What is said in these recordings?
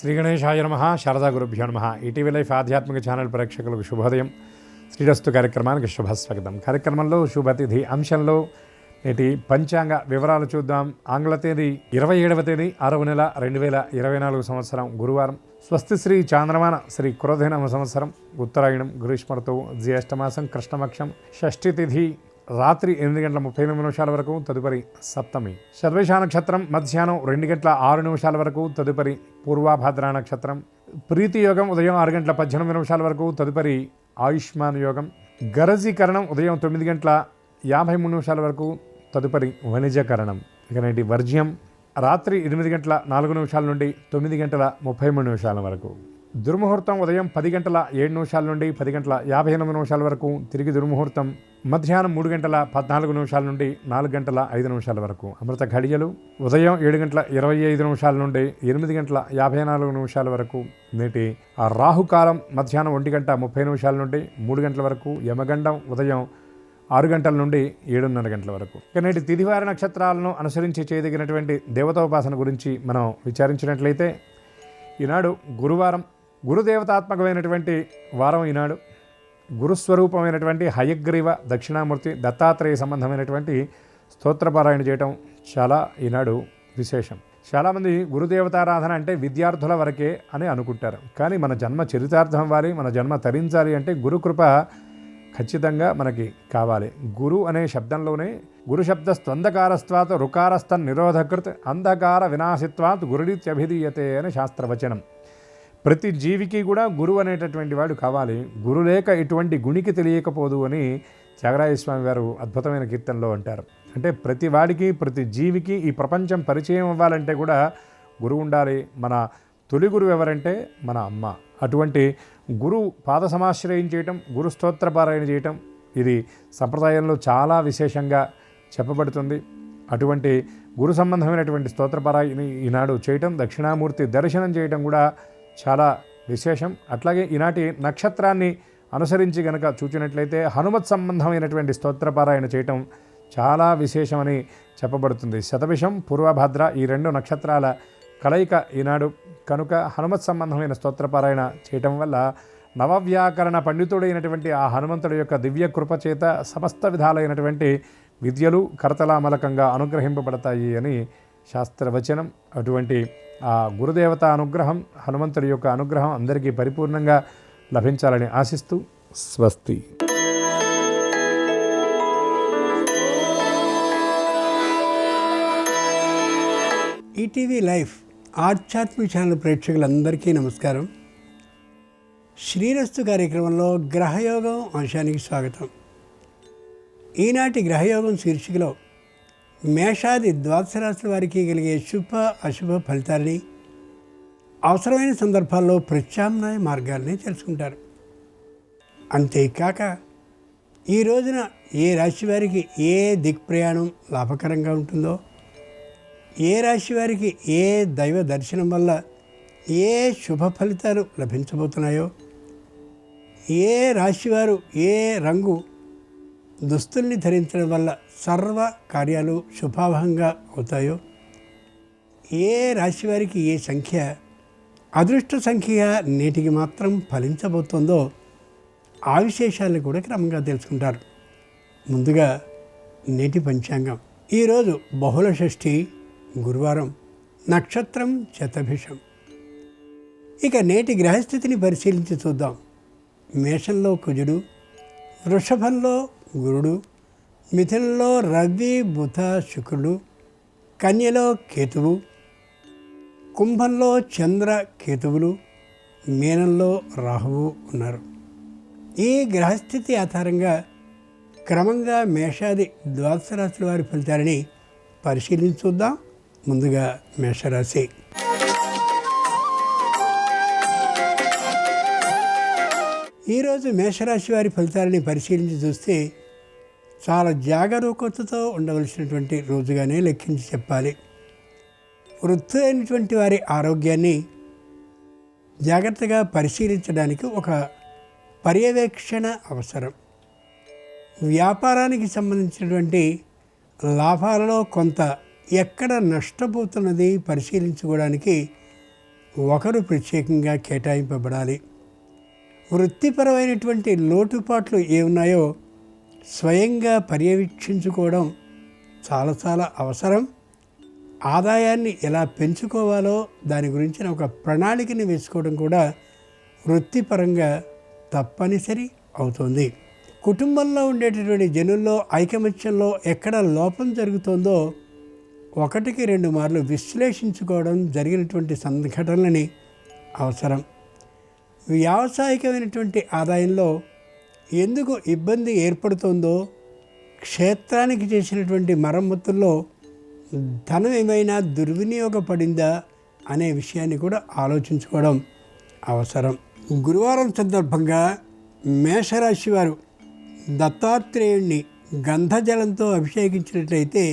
శ్రీ గణేశాయ నమః. శారదా గురుభ్యో నమః. ఈటీవీ లైఫ్ ఆధ్యాత్మిక ఛానల్ ప్రేక్షకులకు శుభోదయం. శ్రీరస్తు కార్యక్రమానికి శుభస్వాగతం. కార్యక్రమంలో శుభతిథి అంశంలో నేటి పంచాంగ వివరాలు చూద్దాం. ఆంగ్ల తేదీ 27వ తేదీ 6వ నెల 2024 సంవత్సరం గురువారం. స్వస్తి శ్రీ చాంద్రమాన శ్రీ క్రోధనామ సంవత్సరం ఉత్తరాయణం గ్రీష్మఋతువు జ్యేష్ఠమాసం కృష్ణపక్షం షష్ఠి తిథి రాత్రి 8:38 వరకు, తదుపరి సప్తమి. శతభిష నక్షత్రం మధ్యాహ్నం 2:06 వరకు, తదుపరి పూర్వాభాద్ర నక్షత్రం. ప్రీతి యోగం ఉదయం 6:18 వరకు, తదుపరి ఆయుష్మాన్ యోగం. గరజీకరణం ఉదయం 9:53 వరకు, తదుపరి వణిజకరణం. ఇక నేటి వర్జ్యం రాత్రి 8:04 నుండి 9:33 వరకు. దుర్ముహూర్తం ఉదయం 10:07 నుండి 10:59 వరకు, తిరిగి దుర్ముహూర్తం మధ్యాహ్నం 3:14 నుండి 4:05 వరకు. అమృత ఘడియలు ఉదయం 7:25 నుండి 8:54 వరకు. నేటి రాహుకాలం మధ్యాహ్నం 1:30 నుండి 3 గంటల వరకు. యమగండం ఉదయం 6 గంటల నుండి 7:30 గంటల వరకు. ఇక నేటి తిథివార నక్షత్రాలను అనుసరించి చేయదగినటువంటి దేవతోపాసన గురించి మనం విచారించినట్లయితే, ఈనాడు గురువారం, గురుదేవతాత్మకమైనటువంటి వారం. ఈనాడు గురుస్వరూపమైనటువంటి హయగ్రీవ దక్షిణామూర్తి దత్తాత్రేయ సంబంధమైనటువంటి స్తోత్రపారాయణ చేయటం చాలా ఈనాడు విశేషం. చాలామంది గురుదేవతారాధన అంటే విద్యార్థుల వరకే అని అనుకుంటారు. కానీ మన జన్మ చరితార్థం అవ్వాలి, మన జన్మ తరించాలి అంటే గురుకృప ఖచ్చితంగా మనకి కావాలి. గురు అనే శబ్దంలోనే గురు శబ్ద స్వందకారస్వాత్ రుకారస్థన్ నిరోధకృత్ అంధకార వినాశిత్వాత్ గురుడిత్యభిధీయతే అని శాస్త్రవచనం. ప్రతి జీవికి కూడా గురువు అనేటటువంటి వాడు కావాలి. గురు లేక ఇటువంటి గుణికి తెలియకపోదు అని త్యాగరాజస్వామి వారు అద్భుతమైన కీర్తనలో అంటారు. అంటే ప్రతి వాడికి, ప్రతి జీవికి ఈ ప్రపంచం పరిచయం అవ్వాలంటే కూడా గురువు ఉండాలి. మన తొలి గురువు ఎవరంటే మన అమ్మ. అటువంటి గురు పాద సమాశ్రయం చేయటం, గురు స్తోత్రపారాయణ చేయటం ఇది సంప్రదాయంలో చాలా విశేషంగా చెప్పబడుతుంది. అటువంటి గురు సంబంధమైనటువంటి స్తోత్రపారాయణ ఈనాడు చేయటం, దక్షిణామూర్తి దర్శనం చేయటం కూడా చాలా విశేషం. అట్లాగే ఈనాటి నక్షత్రాన్ని అనుసరించి గనక చూచినట్లయితే హనుమత్ సంబంధమైనటువంటి స్తోత్రపారాయణ చేయటం చాలా విశేషమని చెప్పబడుతుంది. శతభిషం పూర్వభాద్ర ఈ 2 నక్షత్రాల కలయిక ఈనాడు కనుక హనుమత్ సంబంధమైన స్తోత్రపారాయణ చేయటం వల్ల నవవ్యాకరణ పండితుడైనటువంటి ఆ హనుమంతుడి యొక్క దివ్య కృపచేత సమస్త విధాలైనటువంటి విద్యలు కరతలామలకంగా అనుగ్రహింపబడతాయి అని శాస్త్రవచనం. అటువంటి ఆ గురుదేవత అనుగ్రహం, హనుమంతుడి యొక్క అనుగ్రహం అందరికీ పరిపూర్ణంగా లభించాలని ఆశిస్తూ స్వస్తి. ఈటీవీ లైఫ్ ఆధ్యాత్మిక ఛానల్ ప్రేక్షకులందరికీ నమస్కారం. శ్రీరస్తు కార్యక్రమంలో గ్రహయోగం అంశానికి స్వాగతం. ఈనాటి గ్రహయోగం శీర్షికలో మేషాది ద్వాదశ రాశుల వారికి కలిగే శుభ అశుభ ఫలితాలని, అవసరమైన సందర్భాల్లో ప్రత్యామ్నాయ మార్గాల్ని తెలుసుకుంటారు. అంతేకాక ఈ రోజున ఏ రాశి వారికి ఏ దిక్ప్రయాణం లాభకరంగా ఉంటుందో, ఏ రాశి వారికి ఏ దైవ దర్శనం వల్ల ఏ శుభ ఫలితాలు లభించబోతున్నాయో, ఏ రాశివారు ఏ రంగు దుస్తుల్ని ధరించడం వల్ల సర్వ కార్యాలు శుభాభంగా అవుతాయో, ఏ రాశి వారికి ఏ సంఖ్య అదృష్ట సంఖ్యగా నేటికి మాత్రం ఫలించబోతుందో ఆ విశేషాలను కూడా క్రమంగా తెలుసుకుంటారు. ముందుగా నేటి పంచాంగం. ఈరోజు బహుళ షష్ఠి గురువారం, నక్షత్రం శతభిషం. ఇక నేటి గ్రహస్థితిని పరిశీలించి చూద్దాం. మేషంలో కుజుడు, వృషభంలో గురుడు, మిథునంలో రవి బుధ శుక్రుడు, కన్యలో కేతువు, కుంభంలో చంద్ర కేతువులు, మీనంలో రాహువు ఉన్నారు. ఈ గ్రహస్థితి ఆధారంగా క్రమంగా మేషాది ద్వాదశ రాశుల వారి ఫలితాలని పరిశీలించి చూద్దాం. ముందుగా మేషరాశి. ఈరోజు మేషరాశి వారి ఫలితాలని పరిశీలించి చూస్తే చాలా జాగరూకతతో ఉండవలసినటువంటి రోజుగానే లెక్కించి చెప్పాలి. వృద్ధి అయినటువంటి వారి ఆరోగ్యాన్ని జాగ్రత్తగా పరిశీలించడానికి ఒక పర్యవేక్షణ అవసరం. వ్యాపారానికి సంబంధించినటువంటి లాభాలలో కొంత ఎక్కడ నష్టపోతున్నది పరిశీలించుకోవడానికి ఒకరు ప్రత్యేకంగా కేటాయింపబడాలి. వృత్తిపరమైనటువంటి లోటుపాట్లు ఏమున్నాయో స్వయంగా పర్యవేక్షించుకోవడం చాలా చాలా అవసరం. ఆదాయాన్ని ఎలా పెంచుకోవాలో దాని గురించిన ఒక ప్రణాళికని వేసుకోవడం కూడా వృత్తిపరంగా తప్పనిసరి అవుతుంది. కుటుంబంలో ఉండేటటువంటి జనుల్లో ఐకమత్యంలో ఎక్కడ లోపం జరుగుతుందో ఒకటికి 2 మార్లు విశ్లేషించుకోవడం, జరిగినటువంటి సంఘటనలని అవసరం. వ్యావసాయికమైనటువంటి ఆదాయంలో ఎందుకు ఇబ్బంది ఏర్పడుతుందో, క్షేత్రానికి చేసినటువంటి మరమ్మతుల్లో ధనం ఏమైనా దుర్వినియోగపడిందా అనే విషయాన్ని కూడా ఆలోచించుకోవడం అవసరం. గురువారం సందర్భంగా మేషరాశి వారు దత్తాత్రేయుణ్ణి గంధజలంతో అభిషేకించినట్లయితే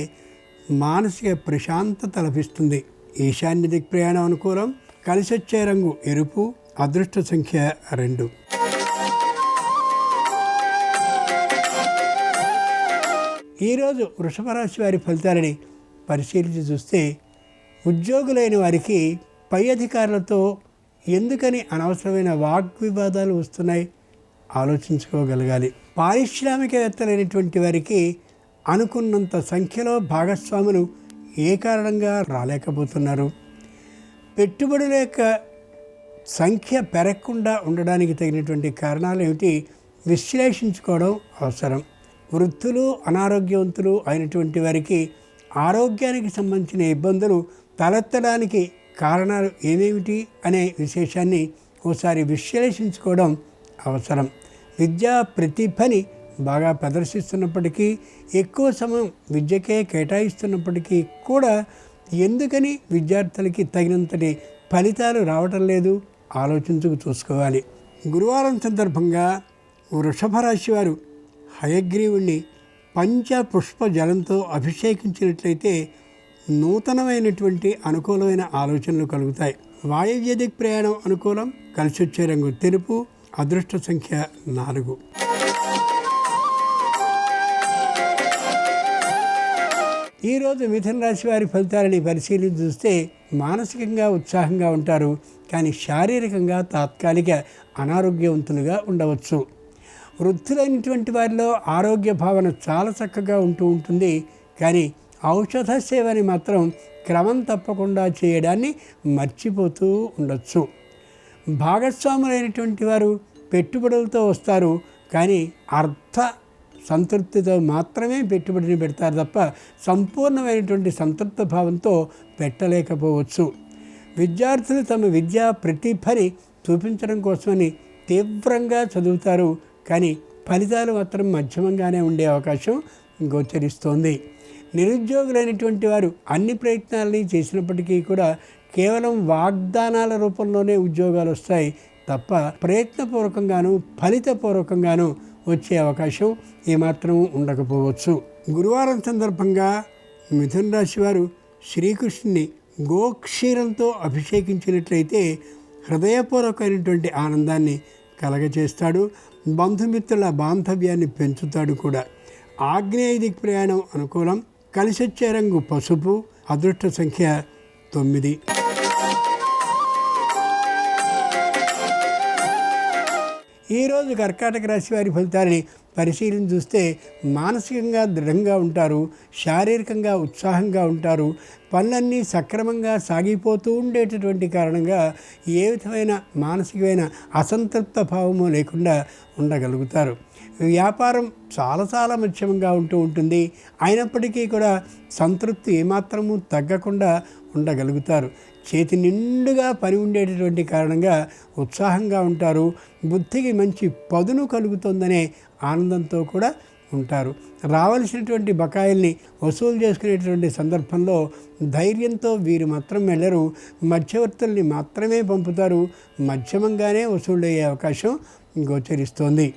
మానసిక ప్రశాంతత లభిస్తుంది. ఈశాన్య దిక్ ప్రయాణం అనుకూలం. కలిసొచ్చే రంగు ఎరుపు. అదృష్ట సంఖ్య 2. ఈరోజు వృషభ రాశి వారి ఫలితాలని పరిశీలించి చూస్తే ఉద్యోగులైన వారికి పై అధికారులతో ఎందుకని అనవసరమైన వాగ్వివాదాలు వస్తున్నాయి ఆలోచించుకోగలగాలి. పారిశ్రామికవేత్తలైనటువంటి వారికి అనుకున్నంత సంఖ్యలో భాగస్వాములు ఏ కారణంగా రాలేకపోతున్నారు? పెట్టుబడుల యొక్క సంఖ్య పెరగకుండా ఉండడానికి తగినటువంటి కారణాలు ఏమిటి విశ్లేషించుకోవడం అవసరం. వృద్ధులు, అనారోగ్యవంతులు అయినటువంటి వారికి ఆరోగ్యానికి సంబంధించిన ఇబ్బందులు తలెత్తడానికి కారణాలు ఏమేమిటి అనే విశేషాన్ని ఒకసారి విశ్లేషించుకోవడం అవసరం. విద్యా ప్రతిభని బాగా ప్రదర్శిస్తున్నప్పటికీ, ఎక్కువ సమయం విద్యకే కేటాయిస్తున్నప్పటికీ కూడా ఎందుకని విద్యార్థులకి తగినంతటి ఫలితాలు రావటం లేదు ఆలోచించుకు చూసుకోవాలి. గురువారం సందర్భంగా వృషభ రాశి వారు హయగ్రీవుణ్ణి పంచపుష్ప జలంతో అభిషేకించినట్లయితే నూతనమైనటువంటి అనుకూలమైన ఆలోచనలు కలుగుతాయి. వాయువ్య దిక్ ప్రయాణం అనుకూలం. కలిసొచ్చే రంగు తెలుపు. అదృష్ట సంఖ్య 4. ఈరోజు మిథున రాశి వారి ఫలితాలని పరిశీలించి చూస్తే మానసికంగా ఉత్సాహంగా ఉంటారు, కానీ శారీరకంగా తాత్కాలిక అనారోగ్యవంతులుగా ఉండవచ్చు. వృద్ధులైనటువంటి వారిలో ఆరోగ్య భావన చాలా చక్కగా ఉంటుంది, కానీ ఔషధ సేవని మాత్రం క్రమం తప్పకుండా చేయడాన్ని మర్చిపోతూ ఉండొచ్చు. భాగస్వాములైనటువంటి వారు పెట్టుబడులతో వస్తారు, కానీ అర్థ సంతృప్తితో మాత్రమే పెట్టుబడిని పెడతారు తప్ప సంపూర్ణమైనటువంటి సంతృప్త భావంతో పెట్టలేకపోవచ్చు. విద్యార్థులు తమ విద్యా ప్రతిభని చూపించడం కోసమని తీవ్రంగా చదువుతారు, కానీ ఫలితాలు మాత్రం మధ్యమంగానే ఉండే అవకాశం గోచరిస్తోంది. నిరుద్యోగులైనటువంటి వారు అన్ని ప్రయత్నాలని చేసినప్పటికీ కూడా కేవలం వాగ్దానాల రూపంలోనే ఉద్యోగాలు వస్తాయి తప్ప ప్రయత్నపూర్వకంగాను ఫలితపూర్వకంగాను వచ్చే అవకాశం ఏమాత్రం ఉండకపోవచ్చు. గురువారం సందర్భంగా మిథున రాశి వారు శ్రీకృష్ణుని గోక్షీరంతో అభిషేకించినట్లయితే హృదయపూర్వకమైనటువంటి ఆనందాన్ని కలగచేస్తాడు. బంధుమిత్రుల బాంధవ్యాన్ని పెంచుతాడు కూడా. ఆగ్నేయ దిక్ ప్రయాణం అనుకూలం. కలిసొచ్చే రంగు పసుపు. అదృష్ట సంఖ్య 9. ఈరోజు కర్కాటక రాశి వారి ఫలితాలని పరిశీలన చూస్తే మానసికంగా దృఢంగా ఉంటారు, శారీరకంగా ఉత్సాహంగా ఉంటారు. పనులన్నీ సక్రమంగా సాగిపోతూ ఉండేటటువంటి కారణంగా ఏ విధమైన మానసికమైన అసంతృప్త భావము లేకుండా ఉండగలుగుతారు. వ్యాపారం చాలా మధ్యమంగా ఉంటుంది, అయినప్పటికీ కూడా సంతృప్తి ఏమాత్రము తగ్గకుండా ఉండగలుగుతారు. చేతి నిండుగా పని ఉండేటటువంటి కారణంగా ఉత్సాహంగా ఉంటారు. బుద్ధికి మంచి పదును కలుగుతుందనే ఆనందంతో కూడా ఉంటారు. రావాల్సినటువంటి బకాయిల్ని వసూలు చేసుకునేటువంటి సందర్భంలో ధైర్యంతో వీరు మాత్రం వెళ్ళరు, మధ్యవర్తుల్ని మాత్రమే పంపుతారు. మధ్యమంగానే వసూలయ్యే అవకాశం గోచరిస్తోంది.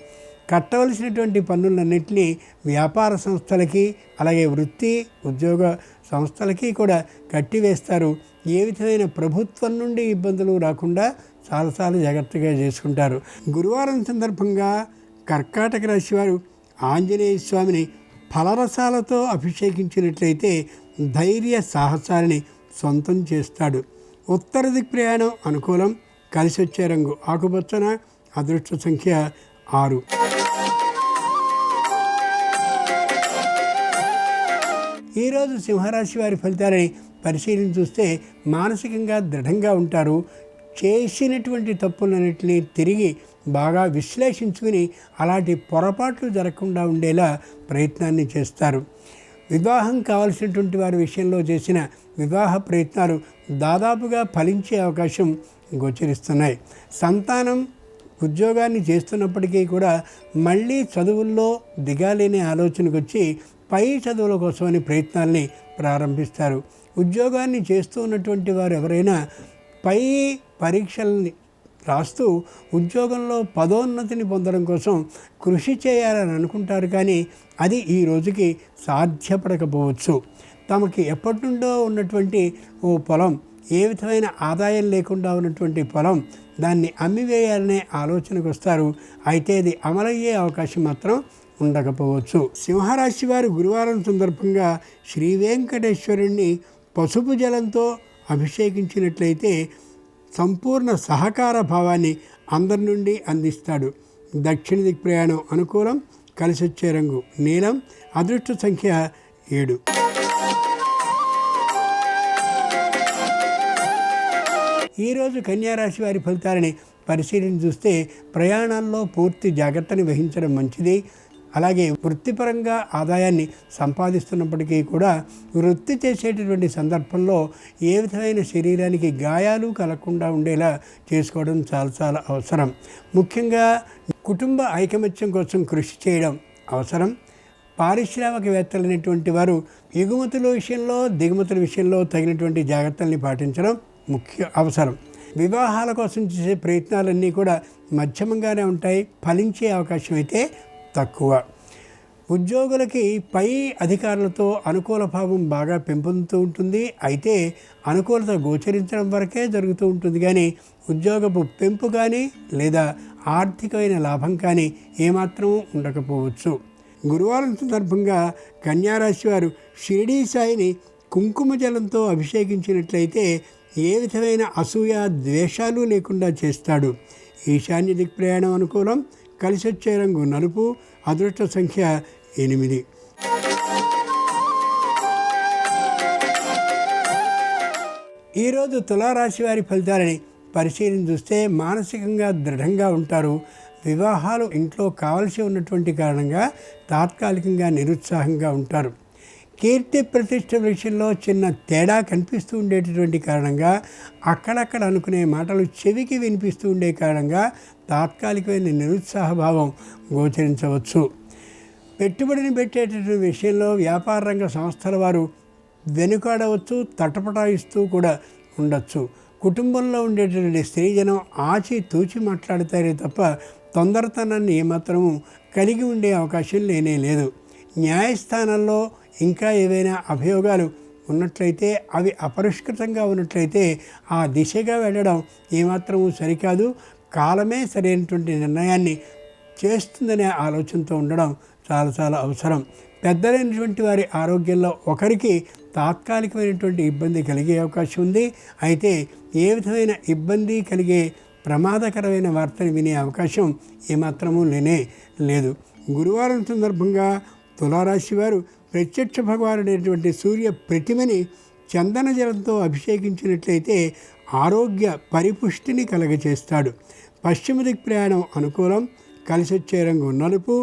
కట్టవలసినటువంటి పన్నులన్నింటినీ వ్యాపార సంస్థలకి అలాగే వృత్తి ఉద్యోగ సంస్థలకి కూడా కట్టివేస్తారు. ఏ విధమైన ప్రభుత్వం నుండి ఇబ్బందులు రాకుండా చాలా జాగ్రత్తగా చేసుకుంటారు. గురువారం సందర్భంగా కర్కాటక రాశి వారు ఆంజనేయ స్వామిని ఫలరసాలతో అభిషేకించినట్లయితే ధైర్య సాహసాలని సొంతం చేస్తాడు. ఉత్తర దిక్ ప్రయాణం అనుకూలం. కలిసి వచ్చే రంగు ఆకుపచ్చన. అదృష్ట సంఖ్య 6. ఈరోజు సింహరాశి వారి ఫలితాలని పరిశీలించి చూస్తే మానసికంగా దృఢంగా ఉంటారు. చేసినటువంటి తప్పులన్నింటినీ తిరిగి బాగా విశ్లేషించుకుని అలాంటి పొరపాట్లు జరగకుండా ఉండేలా ప్రయత్నాన్ని చేస్తారు. వివాహం కావాల్సినటువంటి వారి విషయంలో చేసిన వివాహ ప్రయత్నాలు దాదాపుగా ఫలించే అవకాశం గోచరిస్తున్నాయి. సంతానం ఉద్యోగాన్ని చేస్తున్నప్పటికీ కూడా మళ్ళీ చదువుల్లో దిగాలేని ఆలోచనకు వచ్చి పై చదువుల కోసమని ప్రయత్నాల్ని ప్రారంభిస్తారు. ఉద్యోగాన్ని చేస్తూ ఉన్నటువంటి వారు ఎవరైనా పై పరీక్షల్ని రాస్తూ ఉద్యోగంలో పదోన్నతిని పొందడం కోసం కృషి చేయాలని అనుకుంటారు, కానీ అది ఈ రోజుకి సాధ్యపడకపోవచ్చు. తమకి ఎప్పటి నుండో ఉన్నటువంటి ఓ పొలం, ఏ విధమైన ఆదాయం లేకుండా ఉన్నటువంటి పొలం, దాన్ని అమ్మివేయాలనే ఆలోచనకు వస్తారు. అయితే అది అమలయ్యే అవకాశం మాత్రం ఉండకపోవచ్చు. సింహరాశి వారు గురువారం సందర్భంగా శ్రీ వెంకటేశ్వరుణ్ణి పసుపు జలంతో అభిషేకించినట్లయితే సంపూర్ణ సహకార భావాన్ని అందరి నుండి అందిస్తాడు. దక్షిణ దిక్ ప్రయాణం అనుకూలం. కలిసి వచ్చే రంగు నీలం. అదృష్ట సంఖ్య 7. ఈరోజు కన్యారాశి వారి ఫలితాలని పరిశీలించి చూస్తే ప్రయాణాల్లో పూర్తి జాగ్రత్తని వహించడం మంచిది. అలాగే వృత్తిపరంగా ఆదాయాన్ని సంపాదిస్తున్నప్పటికీ కూడా వృత్తి చేసేటటువంటి సందర్భంలో ఏ విధమైన శరీరానికి గాయాలు కలగకుండా ఉండేలా చేసుకోవడం చాలా అవసరం. ముఖ్యంగా కుటుంబ ఐకమత్యం కోసం కృషి చేయడం అవసరం. పారిశ్రామికవేత్తలైనటువంటి వారు ఎగుమతుల విషయంలో దిగుమతుల విషయంలో తగినటువంటి జాగ్రత్తల్ని పాటించడం ముఖ్య అవసరం. వివాహాల కోసం చేసే ప్రయత్నాలన్నీ కూడా మధ్యమంగానే ఉంటాయి. ఫలించే అవకాశం అయితే తక్కువ. ఉద్యోగులకి పై అధికారులతో అనుకూల భావం బాగా పెంపొందుతూ ఉంటుంది. అయితే అనుకూలత గోచరించడం వరకే జరుగుతూ ఉంటుంది, కానీ ఉద్యోగపు పెంపు కానీ లేదా ఆర్థికమైన లాభం కానీ ఏమాత్రం ఉండకపోవచ్చు. గురువారం సందర్భంగా కన్యారాశి వారు షిరిడీ సాయిని కుంకుమ జలంతో అభిషేకించినట్లయితే ఏ విధమైన అసూయ ద్వేషాలు లేకుండా చేస్తాడు. ఈశాన్య దిక్ ప్రయాణం అనుకూలం. కలిసి వచ్చే రంగు నలుపు. అదృష్ట సంఖ్య 8. ఈరోజు తులారాశి వారి ఫలితాలని పరిశీలించి చూస్తే మానసికంగా దృఢంగా ఉంటారు. వివాహాలు ఇంట్లో కావలసి ఉన్నటువంటి కారణంగా తాత్కాలికంగా నిరుత్సాహంగా ఉంటారు. కీర్తి ప్రతిష్ట విషయంలో చిన్న తేడా కనిపిస్తూ ఉండేటటువంటి కారణంగా అక్కడక్కడ అనుకునే మాటలు చెవికి వినిపిస్తూ ఉండే కారణంగా తాత్కాలికమైన నిరుత్సాహభావం గోచరించవచ్చు. పెట్టుబడిని పెట్టేటటువంటి విషయంలో వ్యాపార రంగ సంస్థల వారు వెనుకాడవచ్చు, తటపటాయిస్తూ కూడా ఉండొచ్చు. కుటుంబంలో ఉండేటటువంటి స్త్రీజనం ఆచి తూచి మాట్లాడతారే తప్ప తొందరతనాన్ని ఏమాత్రము కలిగి ఉండే అవకాశం లేనే లేదు. న్యాయస్థానాల్లో ఇంకా ఏవైనా అభియోగాలు ఉన్నట్లయితే అవి అపరిష్కృతంగా ఉన్నట్లయితే ఆ దిశగా వెళ్ళడం ఏమాత్రము సరికాదు. కాలమే సరైనటువంటి నిర్ణయాన్ని చేస్తుందనే ఆలోచనతో ఉండడం చాలా అవసరం. పెద్దలైనటువంటి వారి ఆరోగ్యంలో ఒకరికి తాత్కాలికమైనటువంటి ఇబ్బంది కలిగే అవకాశం ఉంది. అయితే ఏ విధమైన ఇబ్బంది కలిగే ప్రమాదకరమైన వార్తను వినే అవకాశం ఏమాత్రము లేనే లేదు. గురువారం సందర్భంగా తులారాశి వారు ప్రత్యక్ష భగవానుడైనటువంటి సూర్య ప్రతిమని చందన జలంతో అభిషేకించినట్లయితే ఆరోగ్య పరిపుష్టిని కలగచేస్తాడు. పశ్చిమ దిక్ ప్రయాణం అనుకూలం. కలిసి వచ్చే రంగు నలుపు.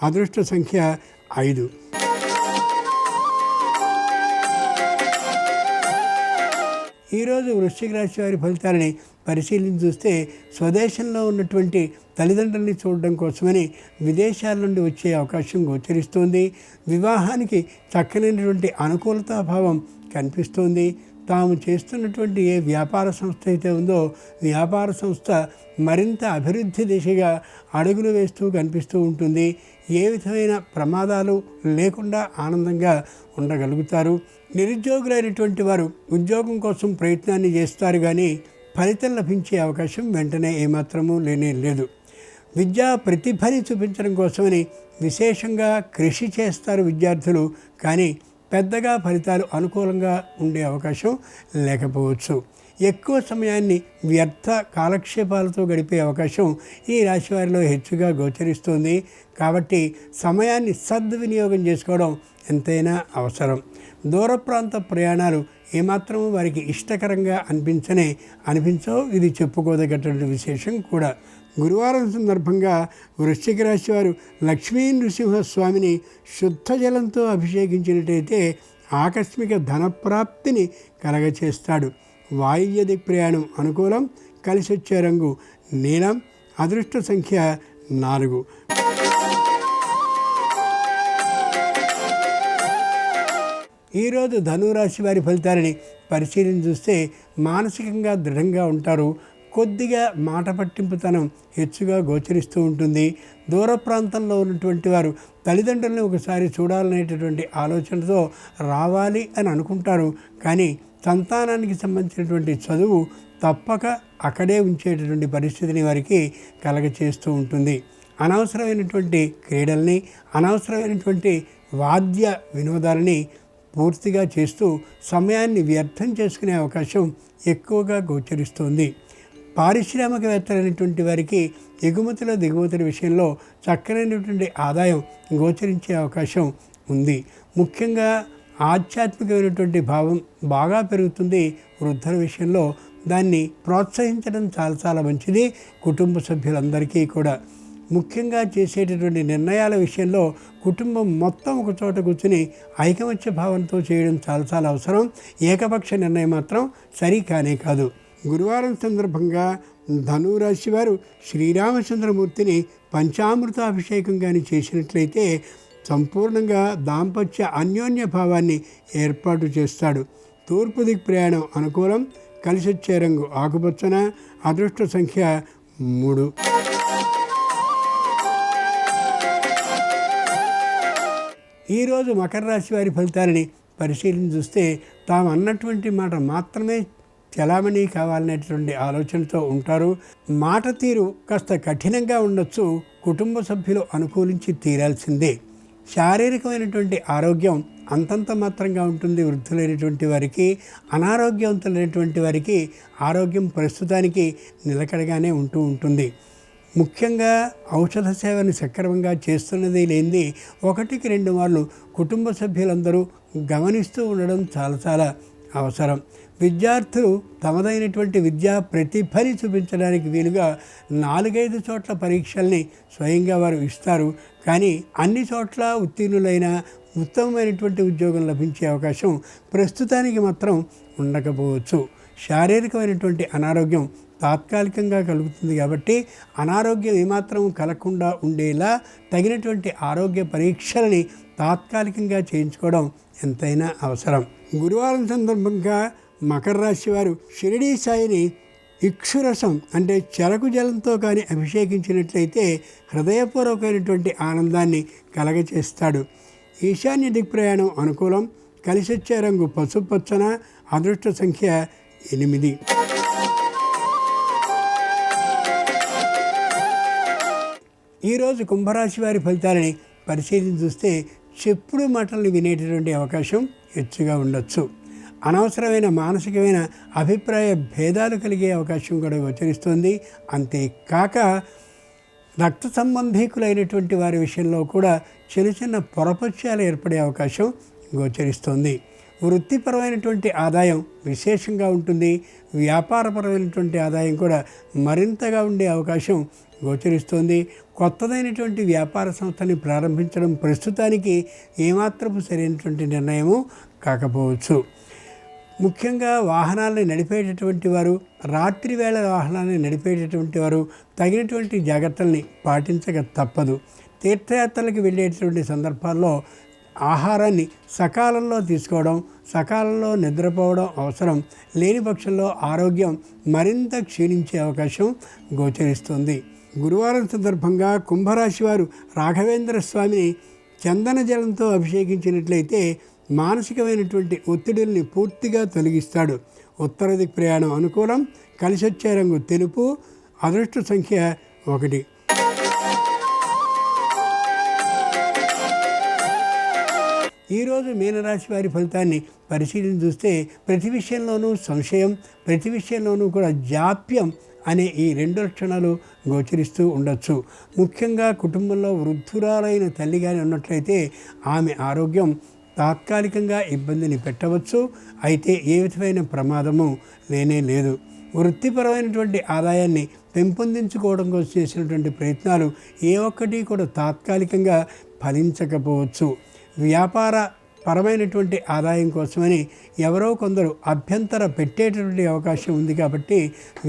అదృష్ట సంఖ్య 5. ఈరోజు వృశ్చిక రాశి వారి ఫలితాలని పరిశీలించి చూస్తే స్వదేశంలో ఉన్నటువంటి తల్లిదండ్రుల్ని చూడడం కోసమని విదేశాల నుండి వచ్చే అవకాశం గోచరిస్తోంది. వివాహానికి చక్కనైనటువంటి అనుకూలతాభావం కనిపిస్తోంది. తాము చేస్తున్నటువంటి ఏ వ్యాపార సంస్థ అయితే ఉందో వ్యాపార సంస్థ మరింత అభివృద్ధి దిశగా అడుగులు వేస్తూ కనిపిస్తూ ఉంటుంది. ఏ విధమైన ప్రమాదాలు లేకుండా ఆనందంగా ఉండగలుగుతారు. నిరుద్యోగులైనటువంటి వారు ఉద్యోగం కోసం ప్రయత్నాన్ని చేస్తారు, కానీ ఫలితం లభించే అవకాశం వెంటనే ఏమాత్రమూ లేనే లేదు. విద్యా ప్రతిభని చూపించడం కోసమని విశేషంగా కృషి చేస్తారు విద్యార్థులు, కానీ పెద్దగా ఫలితాలు అనుకూలంగా ఉండే అవకాశం లేకపోవచ్చు. ఎక్కువ సమయాన్ని వ్యర్థ కాలక్షేపాలతో గడిపే అవకాశం ఈ రాశి వారిలో హెచ్చుగా గోచరిస్తుంది. కాబట్టి సమయాన్ని సద్వినియోగం చేసుకోవడం ఎంతైనా అవసరం. దూర ప్రాంత ప్రయాణాలు ఏమాత్రము వారికి ఇష్టకరంగా అనిపించవు. ఇది చెప్పుకోదగ్గటువంటి విశేషం కూడా. గురువారం సందర్భంగా వృశ్చిక రాశి వారు లక్ష్మీ నృసింహస్వామిని శుద్ధ జలంతో అభిషేకించినట్టయితే ఆకస్మిక ధనప్రాప్తిని కలగచేస్తాడు. వాయువ్య దిక్ ప్రయాణం అనుకూలం. కలిసి వచ్చే రంగు నీలం. అదృష్ట సంఖ్య 4. ఈరోజు ధనురాశి వారి ఫలితాలని పరిశీలన చూస్తే మానసికంగా దృఢంగా ఉంటారు. కొద్దిగా మాట పట్టింపుతనం హెచ్చుగా గోచరిస్తూ ఉంటుంది. దూర ప్రాంతంలో ఉన్నటువంటి వారు తల్లిదండ్రులను ఒకసారి చూడాలనేటటువంటి ఆలోచనతో రావాలి అని అనుకుంటారు. కానీ సంతానానికి సంబంధించినటువంటి చదువు తప్పక అక్కడే ఉంచేటటువంటి పరిస్థితిని వారికి కలగచేస్తూ ఉంటుంది. అనవసరమైనటువంటి క్రీడల్ని, అనవసరమైనటువంటి వాద్య వినోదాలని పూర్తిగా చేస్తూ సమయాన్ని వ్యర్థం చేసుకునే అవకాశం ఎక్కువగా గోచరిస్తుంది. పారిశ్రామికవేత్తలైనటువంటి వారికి ఎగుమతుల దిగుమతుల విషయంలో చక్కనైనటువంటి ఆదాయం గోచరించే అవకాశం ఉంది. ముఖ్యంగా ఆధ్యాత్మికమైనటువంటి భావం బాగా పెరుగుతుంది. వృద్ధుల విషయంలో దాన్ని ప్రోత్సహించడం చాలా చాలా మంచిది. కుటుంబ సభ్యులందరికీ కూడా ముఖ్యంగా చేసేటటువంటి నిర్ణయాల విషయంలో కుటుంబం మొత్తం ఒక చోట కూర్చుని ఐకమత్య భావంతో చేయడం చాలా చాలా అవసరం. ఏకపక్ష నిర్ణయం మాత్రం సరి కానే కాదు. గురువారం సందర్భంగా ధనురాశి వారు శ్రీరామచంద్రమూర్తిని పంచామృతాభిషేకం కానీ చేసినట్లయితే సంపూర్ణంగా దాంపత్య అన్యోన్య భావాన్ని ఏర్పాటు చేస్తాడు. తూర్పు దిక్ ప్రయాణం అనుకూలం. కలిసి వచ్చే రంగు ఆకుపచ్చన. అదృష్ట సంఖ్య 3. ఈరోజు మకర రాశి వారి ఫలితాలని పరిశీలన చూస్తే తాము అన్నటువంటి మాట మాత్రమే చలామణి కావాలనేటువంటి ఆలోచనతో ఉంటారు. మాట తీరు కాస్త కఠినంగా ఉండొచ్చు. కుటుంబ సభ్యులు అనుకూలించి తీరాల్సిందే. శారీరకమైనటువంటి ఆరోగ్యం అంతంత మాత్రంగా ఉంటుంది. వృద్ధులైనటువంటి వారికి, అనారోగ్యవంతులైనటువంటి వారికి ఆరోగ్యం ప్రస్తుతానికి నిలకడగానే ఉంటుంది. ముఖ్యంగా ఔషధ సేవను సక్రమంగా చేస్తున్నది లేనిది 1-2 మార్లు కుటుంబ సభ్యులందరూ గమనిస్తూ ఉండడం చాలా చాలా అవసరం. విద్యార్థులు తమదైనటువంటి విద్యా ప్రతిభని చూపించడానికి వీలుగా 4-5 చోట్ల పరీక్షల్ని స్వయంగా వారు ఇస్తారు. కానీ అన్ని చోట్ల ఉత్తీర్ణులైన ఉత్తమమైనటువంటి ఉద్యోగం లభించే అవకాశం ప్రస్తుతానికి మాత్రం ఉండకపోవచ్చు. శారీరకమైనటువంటి అనారోగ్యం తాత్కాలికంగా కలుగుతుంది. కాబట్టి అనారోగ్యం ఏమాత్రం కలగకుండా ఉండేలా తగినటువంటి ఆరోగ్య పరీక్షలని తాత్కాలికంగా చేయించుకోవడం ఎంతైనా అవసరం. గురువారం సందర్భంగా మకర రాశి వారు షిరిడీ సాయిని ఇక్షురసం అంటే చెరకు జలంతో కానీ అభిషేకించినట్లయితే హృదయపూర్వకమైనటువంటి ఆనందాన్ని కలగచేస్తాడు. ఈశాన్య దిక్ప్రయాణం అనుకూలం. కలిసొచ్చే రంగు పసుపచ్చన. అదృష్ట సంఖ్య 8. ఈరోజు కుంభరాశి వారి ఫలితాలని పరిశీలన చూస్తే చెప్పుడు మాటలను వినేటటువంటి అవకాశం హెచ్చుగా ఉండొచ్చు. అనవసరమైన మానసికమైన అభిప్రాయ భేదాలు కలిగే అవకాశం కూడా గోచరిస్తుంది. అంతేకాక రక్త సంబంధీకులైనటువంటి వారి విషయంలో కూడా చిన్న చిన్న పొరపక్షాలు ఏర్పడే అవకాశం గోచరిస్తుంది. వృత్తిపరమైనటువంటి ఆదాయం విశేషంగా ఉంటుంది. వ్యాపారపరమైనటువంటి ఆదాయం కూడా మరింతగా ఉండే అవకాశం గోచరిస్తుంది. కొత్తదైనటువంటి వ్యాపార సంస్థని ప్రారంభించడం ప్రస్తుతానికి ఏమాత్రపు సరైనటువంటి నిర్ణయము కాకపోవచ్చు. ముఖ్యంగా వాహనాలను నడిపేటటువంటి వారు, రాత్రి వేళ వాహనాన్ని నడిపేటటువంటి వారు తగినటువంటి జాగ్రత్తల్ని పాటించక తప్పదు. తీర్థయాత్రలకు వెళ్ళేటటువంటి సందర్భాల్లో ఆహారాన్ని సకాలంలో తీసుకోవడం, సకాలంలో నిద్రపోవడం అవసరం. లేని పక్షంలో ఆరోగ్యం మరింత క్షీణించే అవకాశం గోచరిస్తుంది. గురువారం సందర్భంగా కుంభరాశి వారు రాఘవేంద్ర స్వామిని చందన జలంతో అభిషేకించినట్లయితే మానసికమైనటువంటి ఒత్తిడిల్ని పూర్తిగా తొలగిస్తాడు. ఉత్తర దిక్ ప్రయాణం అనుకూలం. కలిసొచ్చే రంగు తెలుపు. అదృష్ట సంఖ్య 1. ఈరోజు మీనరాశి వారి ఫలితాన్ని పరిశీలించి చూస్తే ప్రతి విషయంలోనూ సంశయం, ప్రతి విషయంలోనూ కూడా జాప్యం అనే ఈ 2 లక్షణాలు గోచరిస్తూ ఉండొచ్చు. ముఖ్యంగా కుటుంబంలో వృద్ధురాలైన తల్లి కానీ ఉన్నట్లయితే ఆమె ఆరోగ్యం తాత్కాలికంగా ఇబ్బందిని పెట్టవచ్చు. అయితే ఏ విధమైన ప్రమాదము లేనే లేదు. వృత్తిపరమైనటువంటి ఆదాయాన్ని పెంపొందించుకోవడం కోసం చేసినటువంటి ప్రయత్నాలు ఏ ఒక్కటి కూడా తాత్కాలికంగా ఫలించకపోవచ్చు. వ్యాపార పరమైనటువంటి ఆదాయం కోసమని ఎవరో కొందరు అభ్యంతర పెట్టేటటువంటి అవకాశం ఉంది కాబట్టి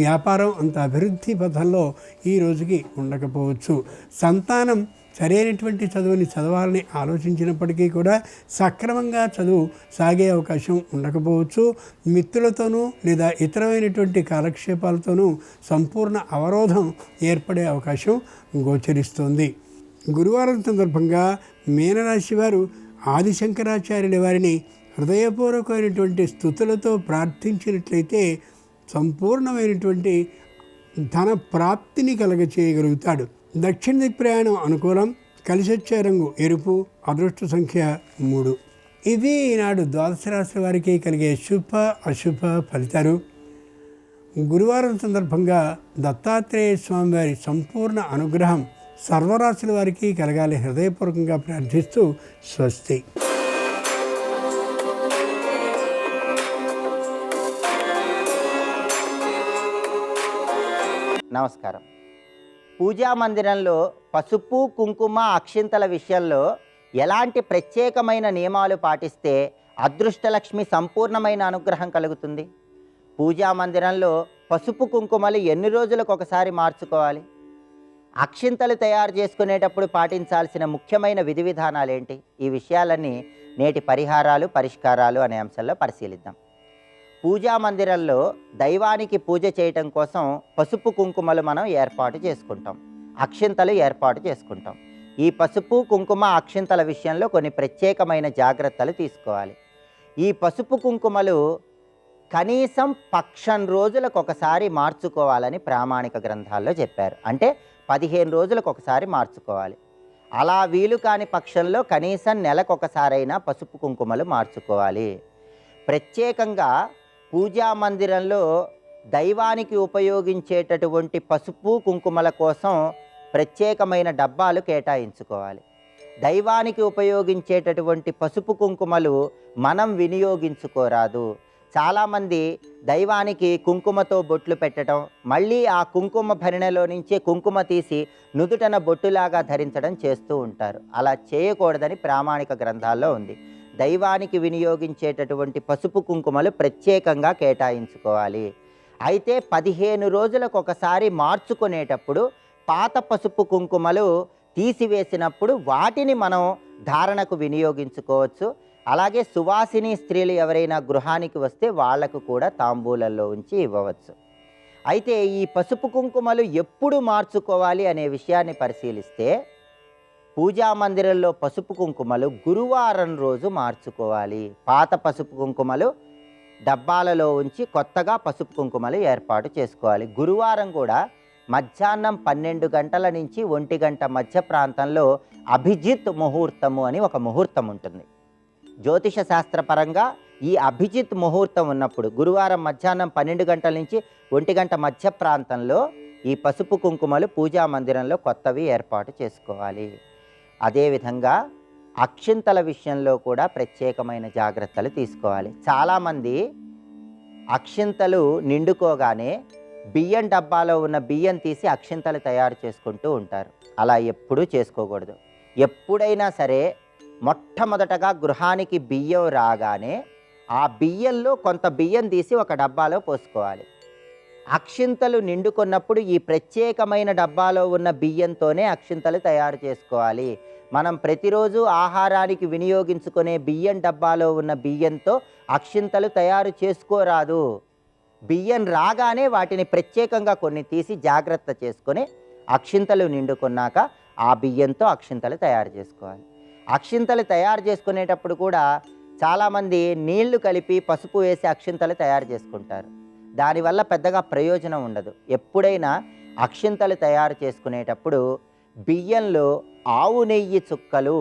వ్యాపారం అంత అభివృద్ధి పథంలో ఈ రోజుకి ఉండకపోవచ్చు. సంతానం సరైనటువంటి చదువుని చదవాలని ఆలోచించినప్పటికీ కూడా సక్రమంగా చదువు సాగే అవకాశం ఉండకపోవచ్చు. మిత్రులతోనూ లేదా ఇతరమైనటువంటి కాలక్షేపాలతోనూ సంపూర్ణ అవరోధం ఏర్పడే అవకాశం గోచరిస్తుంది. గురువారం సందర్భంగా మీనరాశి వారు ఆదిశంకరాచార్యుల వారిని హృదయపూర్వకమైనటువంటి స్తుతులతో ప్రార్థించినట్లయితే సంపూర్ణమైనటువంటి ధన ప్రాప్తిని కలగచేయగలుగుతాడు. దక్షిణ దిక్ ప్రయాణం అనుకూలం. కలిసొచ్చే రంగు ఎరుపు. అదృష్ట సంఖ్య 3. ఇవి ఈనాడు ద్వాదశ రాశి వారికి కలిగే శుభ అశుభ ఫలితాలు. గురువారం సందర్భంగా దత్తాత్రేయ స్వామి వారి సంపూర్ణ అనుగ్రహం సర్వరాశుల వారికి కలగాలి హృదయపూర్వకంగా ప్రార్థిస్తూ స్వస్తి. నమస్కారం. పూజా మందిరంలో పసుపు కుంకుమ అక్షింతల విషయంలో ఎలాంటి ప్రత్యేకమైన నియమాలు పాటిస్తే అదృష్టలక్ష్మి సంపూర్ణమైన అనుగ్రహం కలుగుతుంది? పూజా మందిరంలో పసుపు కుంకుమలు ఎన్ని రోజులకు ఒకసారి మార్చుకోవాలి? అక్షింతలు తయారు చేసుకునేటప్పుడు పాటించాల్సిన ముఖ్యమైన విధి విధానాలు ఏంటి? ఈ విషయాలన్నీ నేటి పరిహారాలు పరిష్కారాలు అనే అంశంలో పరిశీలిద్దాం. పూజా మందిరంలో దైవానికి పూజ చేయటం కోసం పసుపు కుంకుమలు మనం ఏర్పాటు చేసుకుంటాం, అక్షింతలు ఏర్పాటు చేసుకుంటాం. ఈ పసుపు కుంకుమ అక్షింతల విషయంలో కొన్ని ప్రత్యేకమైన జాగ్రత్తలు తీసుకోవాలి. ఈ పసుపు కుంకుమలు కనీసం పక్షం రోజులకు ఒకసారి మార్చుకోవాలని ప్రామాణిక గ్రంథాల్లో చెప్పారు. అంటే 15 రోజులకు ఒకసారి మార్చుకోవాలి. అలా వీలు కాని పక్షంలో కనీసం నెలకొకసారైనా పసుపు కుంకుమలు మార్చుకోవాలి. ప్రత్యేకంగా పూజా మందిరంలో దైవానికి ఉపయోగించేటటువంటి పసుపు కుంకుమల కోసం ప్రత్యేకమైన డబ్బాలు కేటాయించుకోవాలి. దైవానికి ఉపయోగించేటటువంటి పసుపు కుంకుమలు మనం వినియోగించుకోరాదు. చాలామంది దైవానికి కుంకుమతో బొట్లు పెట్టడం, మళ్ళీ ఆ కుంకుమ భరిణెలో నుంచి కుంకుమ తీసి నుదుటన బొట్టులాగా ధరించడం చేస్తూ ఉంటారు. అలా చేయకూడదని ప్రామాణిక గ్రంథాల్లో ఉంది. దైవానికి వినియోగించేటటువంటి పసుపు కుంకుమలు ప్రత్యేకంగా కేటాయించుకోవాలి. అయితే 15 రోజులకు ఒకసారి మార్చుకునేటప్పుడు పాత పసుపు కుంకుమలు తీసివేసినప్పుడు వాటిని మనం ధారణకు వినియోగించుకోవచ్చు. అలాగే సువాసిని స్త్రీలు ఎవరైనా గృహానికి వస్తే వాళ్లకు కూడా తాంబూలంలో ఉంచి ఇవ్వవచ్చు. అయితే ఈ పసుపు కుంకుమలు ఎప్పుడు మార్చుకోవాలి అనే విషయాన్ని పరిశీలిస్తే పూజా మందిరంలో పసుపు కుంకుమలు గురువారం రోజు మార్చుకోవాలి. పాత పసుపు కుంకుమలు డబ్బాలలో ఉంచి కొత్తగా పసుపు కుంకుమలు ఏర్పాటు చేసుకోవాలి. గురువారం కూడా మధ్యాహ్నం 12 గంటల నుంచి 1 గంట మధ్య ప్రాంతంలో అభిజిత్ ముహూర్తము అని ఒక ముహూర్తం ఉంటుంది. జ్యోతిష శాస్త్రపరంగా ఈ అభిజిత్ ముహూర్తం ఉన్నప్పుడు గురువారం మధ్యాహ్నం 12 గంటల నుంచి 1 గంట మధ్య ప్రాంతంలో ఈ పసుపు కుంకుమలు పూజా మందిరంలో కొత్తవి ఏర్పాటు చేసుకోవాలి. అదేవిధంగా అక్షింతల విషయంలో కూడా ప్రత్యేకమైన జాగ్రత్తలు తీసుకోవాలి. చాలామంది అక్షింతలు నిండుకోగానే బియ్యం డబ్బాలో ఉన్న బియ్యం తీసి అక్షింతలు తయారు చేసుకుంటూ ఉంటారు. అలా ఎప్పుడూ చేసుకోకూడదు. ఎప్పుడైనా సరే మొట్టమొదటగా గృహానికి బియ్యం రాగానే ఆ బియ్యంలో కొంత బియ్యం తీసి ఒక డబ్బాలో పోసుకోవాలి. అక్షింతలు నిండుకున్నప్పుడు ఈ ప్రత్యేకమైన డబ్బాలో ఉన్న బియ్యంతోనే అక్షింతలు తయారు చేసుకోవాలి. మనం ప్రతిరోజు ఆహారానికి వినియోగించుకునే బియ్యం డబ్బాలో ఉన్న బియ్యంతో అక్షింతలు తయారు చేసుకోరాదు. బియ్యం రాగానే వాటిని ప్రత్యేకంగా కొన్ని తీసి జాగ్రత్త చేసుకొని అక్షింతలు నిండుకున్నాక ఆ బియ్యంతో అక్షింతలు తయారు చేసుకోవాలి. అక్షింతలు తయారు చేసుకునేటప్పుడు కూడా చాలామంది నీళ్లు కలిపి పసుపు వేసి అక్షింతలు తయారు చేసుకుంటారు. దానివల్ల పెద్దగా ప్రయోజనం ఉండదు. ఎప్పుడైనా అక్షింతలు తయారు చేసుకునేటప్పుడు బియ్యంలో ఆవు నెయ్యి చుక్కలు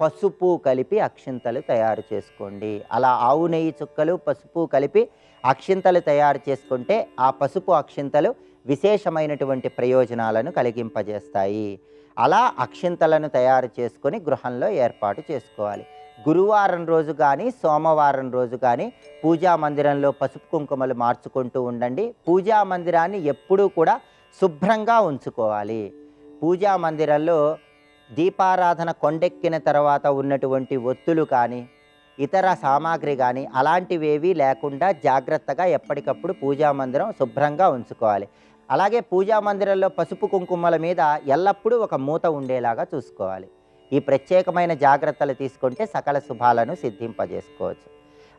పసుపు కలిపి అక్షింతలు తయారు చేసుకోండి. అలా ఆవు నెయ్యి చుక్కలు పసుపు కలిపి అక్షింతలు తయారు చేసుకుంటే ఆ పసుపు అక్షింతలు విశేషమైనటువంటి ప్రయోజనాలను కలిగింపజేస్తాయి. అలా అక్షింతలను తయారు చేసుకొని గృహంలో ఏర్పాటు చేసుకోవాలి. గురువారం రోజు కానీ సోమవారం రోజు కానీ పూజా మందిరంలో పసుపు కుంకుమలు మార్చుకుంటూ ఉండండి. పూజా మందిరాన్ని ఎప్పుడూ కూడా శుభ్రంగా ఉంచుకోవాలి. పూజా మందిరంలో దీపారాధన కొండెక్కిన తర్వాత ఉన్నటువంటి ఒత్తులు కానీ ఇతర సామాగ్రి కానీ అలాంటివేవీ లేకుండా జాగ్రత్తగా ఎప్పటికప్పుడు పూజా మందిరం శుభ్రంగా ఉంచుకోవాలి. అలాగే పూజా మందిరంలో పసుపు కుంకుమల మీద ఎల్లప్పుడూ ఒక మూత ఉండేలాగా చూసుకోవాలి. ఈ ప్రత్యేకమైన జాగ్రత్తలు తీసుకుంటే సకల శుభాలను సిద్ధింపజేసుకోవచ్చు.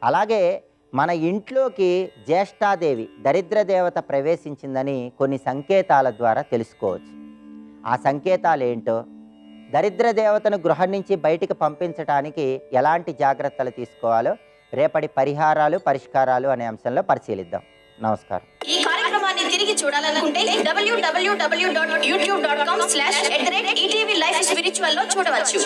అలాగే మన ఇంట్లోకి జ్యేష్ఠాదేవి దరిద్ర దేవత ప్రవేశించిందని కొన్ని సంకేతాల ద్వారా తెలుసుకోవచ్చు. ఆ సంకేతాలు ఏంటో, దరిద్ర దేవతను గృహం నుంచి బయటికి పంపించడానికి ఎలాంటి జాగ్రత్తలు తీసుకోవాలో రేపటి పరిహారాలు పరిష్కారాలు అనే అంశంలో పరిశీలిద్దాం. నమస్కారం. ఈ కార్యక్రమాన్ని తిరిగి చూడాలనుకుంటే www.youtube.com/ETV Life Spiritual లో చూడవచ్చు.